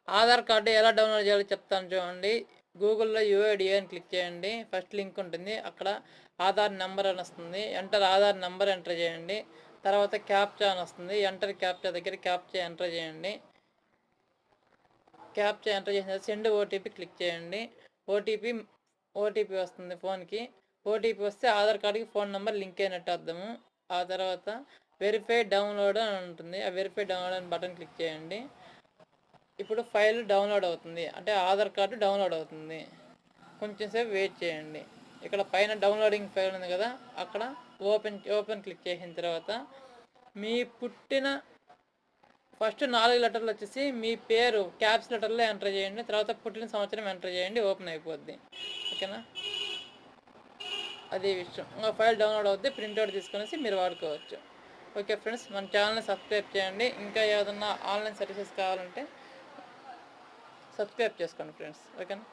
Aadhaar card ఎలా download చేయాలో చెప్తాను చూడండి. గూగుల్లో యూఐడిఏ అని క్లిక్ చేయండి. ఫస్ట్ లింక్ ఉంటుంది, అక్కడ ఆధార్ నెంబర్ అని వస్తుంది. ఆధార్ నెంబర్ ఎంటర్ చేయండి. తర్వాత క్యాప్చా అని వస్తుంది, క్యాప్చా దగ్గర క్యాప్చా ఎంటర్ చేయండి. క్యాప్చా ఎంటర్ చేసిన సెండ్ ఓటీపీ క్లిక్ చేయండి. ఓటీపీ వస్తుంది ఫోన్కి. ఓటీపీ వస్తే ఆధార్ కార్డుకి ఫోన్ నెంబర్ లింక్ అయినట్టు అర్థము. ఆ తర్వాత వెరిఫై డౌన్లోడ్ అని ఉంటుంది, ఆ వెరిఫై డౌన్లోడ్ అని బటన్ క్లిక్ చేయండి. ఇప్పుడు ఫైల్ డౌన్లోడ్ అవుతుంది, అంటే ఆధార్ కార్డు డౌన్లోడ్ అవుతుంది. కొంచెం సేపు వెయిట్ చేయండి. ఇక్కడ పైన డౌన్లోడింగ్ ఫైల్ ఉంది కదా, అక్కడ ఓపెన్ క్లిక్ చేసిన తర్వాత మీ పుట్టిన ఫస్ట్ 4 లెటర్లు వచ్చేసి మీ పేరు క్యాప్స్ లెటర్లో ఎంటర్ చేయండి. తర్వాత పుట్టిన సంవత్సరం ఎంటర్ చేయండి, ఓపెన్ అయిపోద్ది. ఓకేనా, అదే విషయం. ఇంకా ఫైల్ డౌన్లోడ్ అవుద్ది, ప్రింట్అవుట్ తీసుకునేసి మీరు వాడుకోవచ్చు. ఓకే ఫ్రెండ్స్, మన ఛానల్ని సబ్స్క్రైబ్ చేయండి. ఇంకా ఏదన్నా ఆన్లైన్ సర్వీసెస్ కావాలంటే సబ్స్క్రైబ్ చేసుకోండి ఫ్రెండ్స్. ఓకేనా.